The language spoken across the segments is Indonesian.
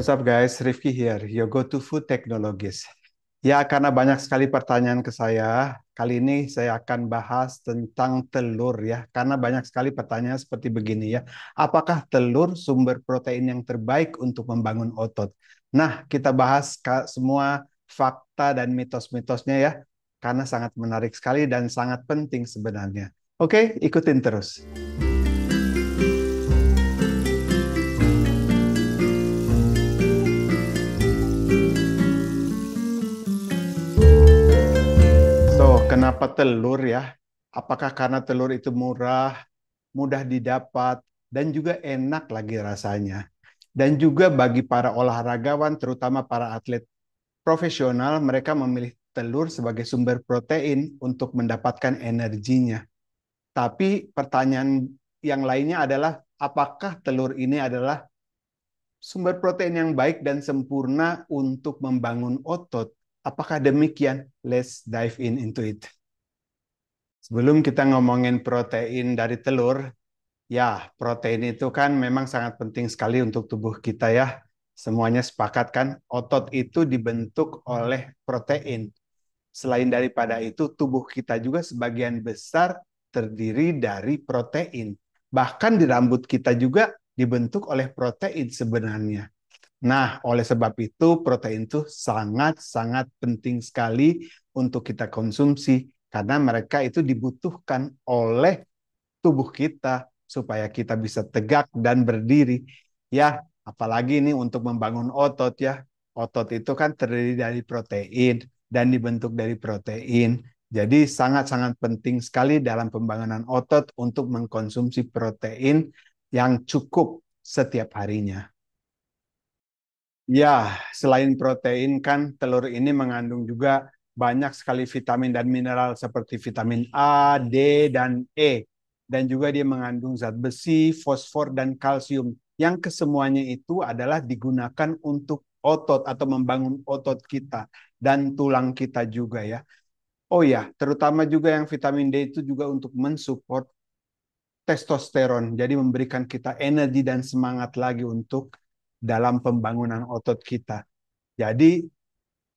What's up guys, Rifki here, your go-to food technologist. Ya, karena banyak sekali pertanyaan ke saya, kali ini saya akan bahas tentang telur ya. Karena banyak sekali pertanyaan seperti begini ya. Apakah telur sumber protein yang terbaik untuk membangun otot? Nah, kita bahas semua fakta dan mitos-mitosnya ya. Karena sangat menarik sekali dan sangat penting sebenarnya. Oke, ikutin terus. So, kenapa telur ya? Apakah karena telur itu murah, mudah didapat, dan juga enak lagi rasanya? Dan juga bagi para olahragawan, terutama para atlet profesional, mereka memilih telur sebagai sumber protein untuk mendapatkan energinya. Tapi pertanyaan yang lainnya adalah, apakah telur ini adalah sumber protein yang baik dan sempurna untuk membangun otot? Apakah demikian? Let's dive into it. Sebelum kita ngomongin protein dari telur, ya protein itu kan memang sangat penting sekali untuk tubuh kita ya. Semuanya sepakat kan, otot itu dibentuk oleh protein. Selain daripada itu, tubuh kita juga sebagian besar terdiri dari protein. Bahkan di rambut kita juga dibentuk oleh protein sebenarnya. Nah, oleh sebab itu protein itu sangat-sangat penting sekali untuk kita konsumsi karena mereka itu dibutuhkan oleh tubuh kita supaya kita bisa tegak dan berdiri. Ya, apalagi ini untuk membangun otot ya. Otot itu kan terdiri dari protein dan dibentuk dari protein. Jadi sangat-sangat penting sekali dalam pembangunan otot untuk mengkonsumsi protein yang cukup setiap harinya. Ya, selain protein kan telur ini mengandung juga banyak sekali vitamin dan mineral seperti vitamin A, D, dan E. Dan juga dia mengandung zat besi, fosfor, dan kalsium. Yang kesemuanya itu adalah digunakan untuk otot atau membangun otot kita dan tulang kita juga ya. Oh ya, terutama juga yang vitamin D itu juga untuk mensupport testosteron. Jadi memberikan kita energi dan semangat lagi untuk dalam pembangunan otot kita. Jadi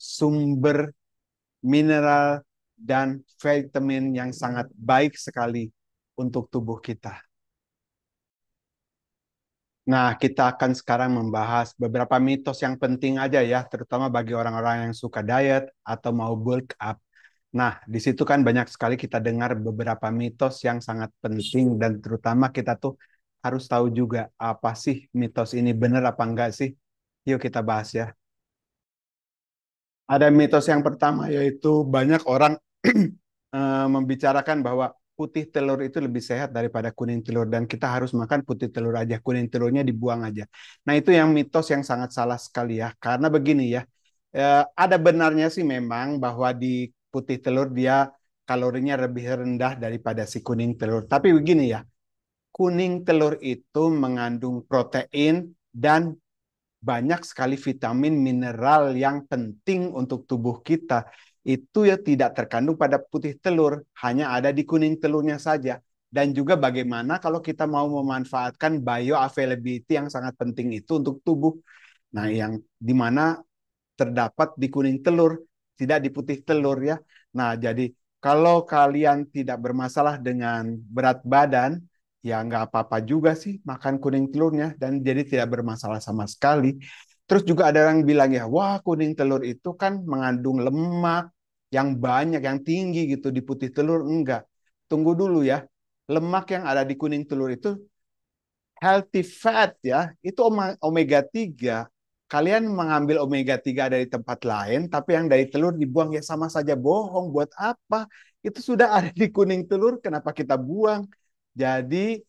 sumber mineral dan vitamin yang sangat baik sekali untuk tubuh kita. Nah, kita akan sekarang membahas beberapa mitos yang penting aja ya, terutama bagi orang-orang yang suka diet atau mau bulk up. Nah, di situ kan banyak sekali kita dengar beberapa mitos yang sangat penting dan terutama kita tuh harus tahu juga apa sih mitos ini benar apa enggak sih. Yuk kita bahas ya. Ada mitos yang pertama yaitu banyak orang membicarakan bahwa putih telur itu lebih sehat daripada kuning telur dan kita harus makan putih telur aja, kuning telurnya dibuang aja. Nah, itu yang mitos yang sangat salah sekali ya. Karena begini ya, ada benarnya sih memang bahwa di putih telur dia kalorinya lebih rendah daripada si kuning telur. Tapi begini ya, kuning telur itu mengandung protein dan banyak sekali vitamin mineral yang penting untuk tubuh kita. Itu ya tidak terkandung pada putih telur, hanya ada di kuning telurnya saja. Dan juga bagaimana kalau kita mau memanfaatkan bioavailability yang sangat penting itu untuk tubuh. Nah, yang dimana terdapat di kuning telur, tidak di putih telur ya. Nah, jadi kalau kalian tidak bermasalah dengan berat badan, ya nggak apa-apa juga sih makan kuning telurnya dan jadi tidak bermasalah sama sekali. Terus juga ada yang bilang ya, wah kuning telur itu kan mengandung lemak yang banyak, yang tinggi gitu di putih telur. Enggak. Tunggu dulu ya. Lemak yang ada di kuning telur itu healthy fat ya, itu omega 3. Kalian mengambil omega 3 dari tempat lain, tapi yang dari telur dibuang ya sama saja bohong. Buat apa? Itu sudah ada di kuning telur, kenapa kita buang? Jadi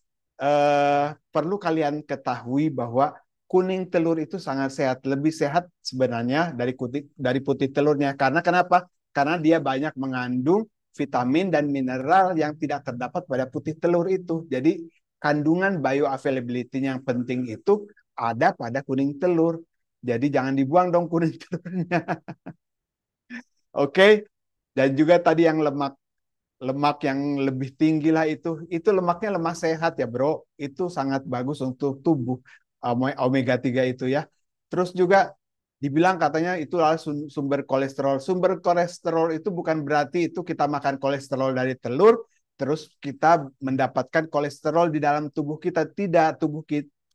perlu kalian ketahui bahwa kuning telur itu sangat sehat, lebih sehat sebenarnya dari putih telurnya. Karena kenapa? Karena dia banyak mengandung vitamin dan mineral yang tidak terdapat pada putih telur itu. Jadi kandungan bioavailability yang penting itu ada pada kuning telur. Jadi jangan dibuang dong kuning telurnya. Oke. Okay? Dan juga tadi yang lemak lemak yang lebih tinggi lah itu lemaknya lemak sehat ya bro. Itu sangat bagus untuk tubuh omega 3 itu ya. Terus juga dibilang katanya itu adalah sumber kolesterol. Sumber kolesterol itu bukan berarti itu kita makan kolesterol dari telur, terus kita mendapatkan kolesterol di dalam tubuh kita. Tidak, tubuh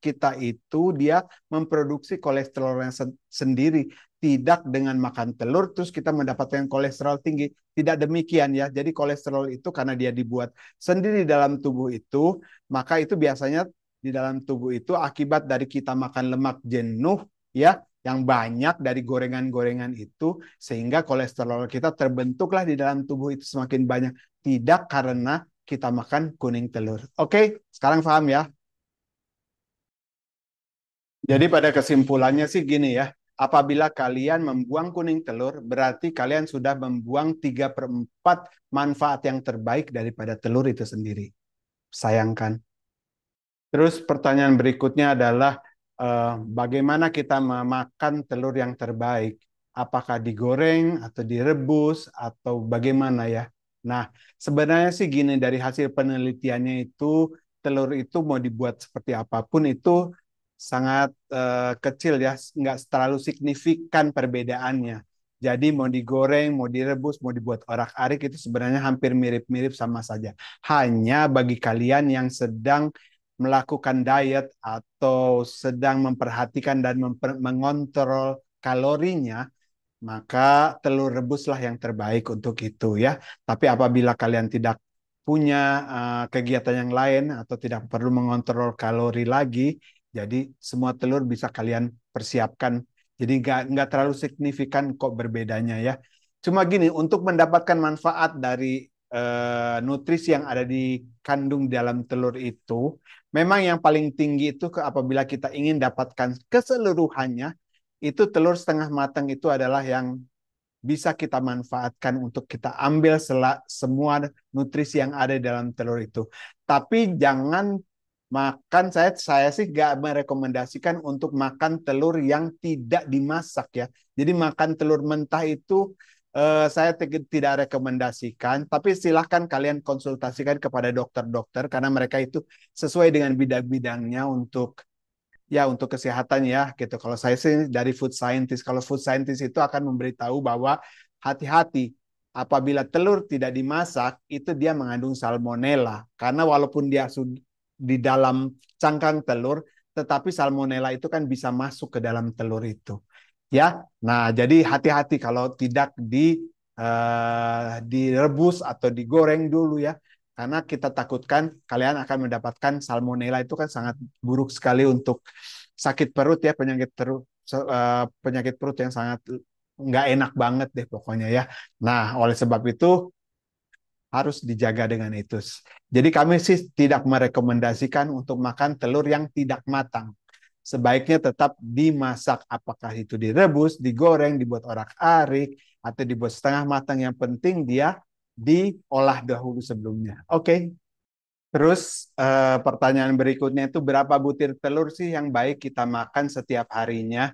kita itu dia memproduksi kolesterol yang sendiri. Tidak dengan makan telur, terus kita mendapatkan kolesterol tinggi. Tidak demikian ya. Jadi kolesterol itu karena dia dibuat sendiri dalam tubuh itu, maka itu biasanya di dalam tubuh itu akibat dari kita makan lemak jenuh ya yang banyak dari gorengan-gorengan itu sehingga kolesterol kita terbentuklah di dalam tubuh itu semakin banyak tidak karena kita makan kuning telur. Oke, sekarang paham ya? Jadi pada kesimpulannya sih gini ya, apabila kalian membuang kuning telur, berarti kalian sudah membuang 3/4 manfaat yang terbaik daripada telur itu sendiri. Sayangkan. Terus pertanyaan berikutnya adalah bagaimana kita memakan telur yang terbaik? Apakah digoreng atau direbus atau bagaimana ya? Nah, sebenarnya sih gini dari hasil penelitiannya itu telur itu mau dibuat seperti apapun itu sangat kecil ya, nggak terlalu signifikan perbedaannya. Jadi mau digoreng, mau direbus, mau dibuat orak-arik itu sebenarnya hampir mirip-mirip sama saja. Hanya bagi kalian yang sedang melakukan diet atau sedang memperhatikan dan mengontrol kalorinya, maka telur rebuslah yang terbaik untuk itu ya. Tapi apabila kalian tidak punya kegiatan yang lain atau tidak perlu mengontrol kalori lagi, jadi semua telur bisa kalian persiapkan. Jadi nggak terlalu signifikan kok berbedanya ya. Cuma gini, untuk mendapatkan manfaat dari nutrisi yang ada di kandung dalam telur itu, memang yang paling tinggi itu apabila kita ingin dapatkan keseluruhannya, itu telur setengah matang itu adalah yang bisa kita manfaatkan untuk kita ambil semua nutrisi yang ada dalam telur itu. Tapi jangan makan, saya sih gak merekomendasikan untuk makan telur yang tidak dimasak ya. Jadi makan telur mentah itu saya tidak rekomendasikan, tapi silahkan kalian konsultasikan kepada dokter-dokter karena mereka itu sesuai dengan bidang-bidangnya untuk kesehatan ya gitu. Kalau saya sih dari food scientist, kalau food scientist itu akan memberitahu bahwa hati-hati apabila telur tidak dimasak itu dia mengandung salmonella karena walaupun dia di dalam cangkang telur, tetapi salmonella itu kan bisa masuk ke dalam telur itu. Ya, nah jadi hati-hati kalau tidak direbus atau digoreng dulu ya, karena kita takutkan kalian akan mendapatkan salmonella itu kan sangat buruk sekali untuk sakit perut ya, penyakit perut yang sangat nggak enak banget deh pokoknya ya. Nah, oleh sebab itu harus dijaga dengan itu. Jadi kami sih tidak merekomendasikan untuk makan telur yang tidak matang. Sebaiknya tetap dimasak, apakah itu direbus, digoreng, dibuat orak-arik, atau dibuat setengah matang. Yang penting dia diolah dahulu sebelumnya. Oke. Terus pertanyaan berikutnya itu berapa butir telur sih yang baik kita makan setiap harinya?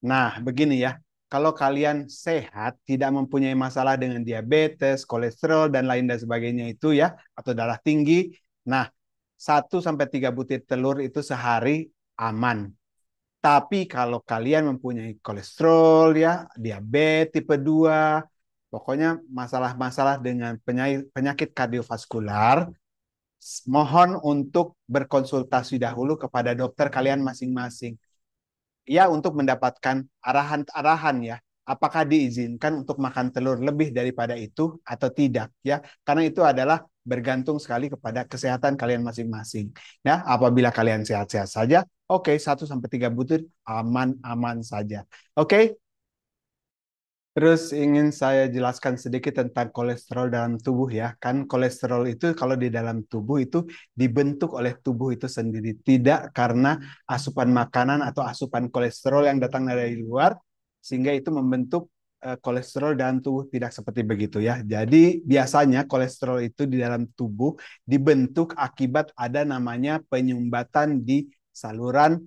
Nah, begini ya. Kalau kalian sehat, tidak mempunyai masalah dengan diabetes, kolesterol, dan lain dan sebagainya itu ya, atau darah tinggi. Nah, 1 sampai 3 butir telur itu sehari aman. Tapi kalau kalian mempunyai kolesterol ya, diabetes tipe 2, pokoknya masalah-masalah dengan penyakit kardiovaskular, mohon untuk berkonsultasi dahulu kepada dokter kalian masing-masing. Ya, untuk mendapatkan arahan-arahan ya. Apakah diizinkan untuk makan telur lebih daripada itu atau tidak ya? Karena itu adalah bergantung sekali kepada kesehatan kalian masing-masing. Ya, apabila kalian sehat-sehat saja, oke, 1 sampai 3 butir aman-aman saja. Oke, terus ingin saya jelaskan sedikit tentang kolesterol dalam tubuh ya. Kan kolesterol itu kalau di dalam tubuh itu dibentuk oleh tubuh itu sendiri. Tidak karena asupan makanan atau asupan kolesterol yang datang dari luar. Sehingga itu membentuk kolesterol dalam tubuh. Tidak seperti begitu ya. Jadi biasanya kolesterol itu di dalam tubuh dibentuk akibat ada namanya penyumbatan di saluran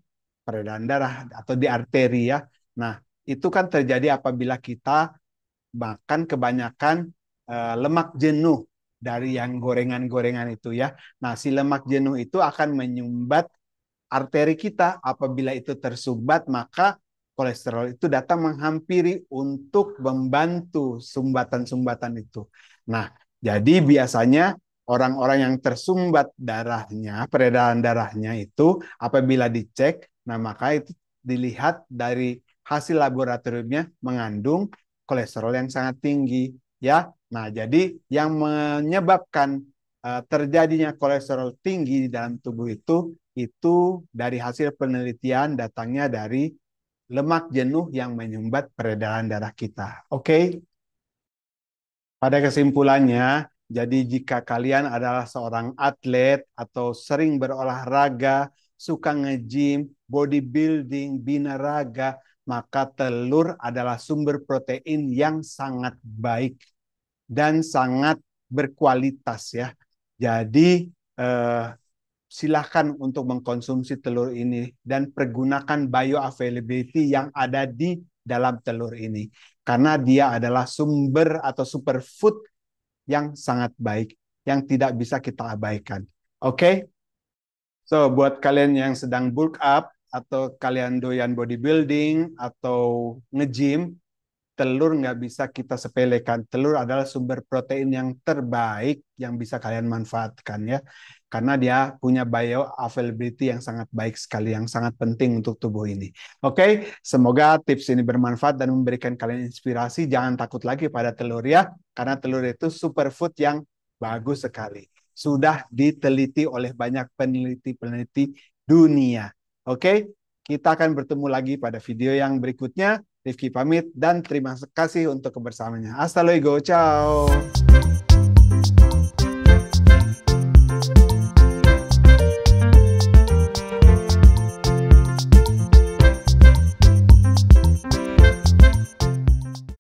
peredaran darah atau di arteri ya. Nah, itu kan terjadi apabila kita makan kebanyakan lemak jenuh dari yang gorengan-gorengan itu ya. Nah, si lemak jenuh itu akan menyumbat arteri kita. Apabila itu tersumbat, maka kolesterol itu datang menghampiri untuk membantu sumbatan-sumbatan itu. Nah, jadi biasanya orang-orang yang tersumbat darahnya, peredaran darahnya itu apabila dicek, nah maka itu dilihat dari hasil laboratoriumnya mengandung kolesterol yang sangat tinggi, ya. Nah, jadi yang menyebabkan terjadinya kolesterol tinggi di dalam tubuh itu dari hasil penelitian datangnya dari lemak jenuh yang menyumbat peredaran darah kita. Oke? Pada kesimpulannya, jadi jika kalian adalah seorang atlet atau sering berolahraga, suka nge-gym, bodybuilding, binaraga, maka telur adalah sumber protein yang sangat baik dan sangat berkualitas ya. Jadi silahkan untuk mengkonsumsi telur ini dan pergunakan bioavailability yang ada di dalam telur ini. Karena dia adalah sumber atau superfood yang sangat baik, yang tidak bisa kita abaikan. Oke? Okay? So, buat kalian yang sedang bulk up, atau kalian doyan bodybuilding, atau nge-gym, telur nggak bisa kita sepelekan. Telur adalah sumber protein yang terbaik yang bisa kalian manfaatkan ya. Karena dia punya bioavailability yang sangat baik sekali, yang sangat penting untuk tubuh ini. Oke, semoga tips ini bermanfaat dan memberikan kalian inspirasi. Jangan takut lagi pada telur ya, karena telur itu superfood yang bagus sekali. Sudah diteliti oleh banyak peneliti-peneliti dunia. Oke, kita akan bertemu lagi pada video yang berikutnya. Rifki pamit dan terima kasih untuk kebersamaannya. Hasta luego, ciao.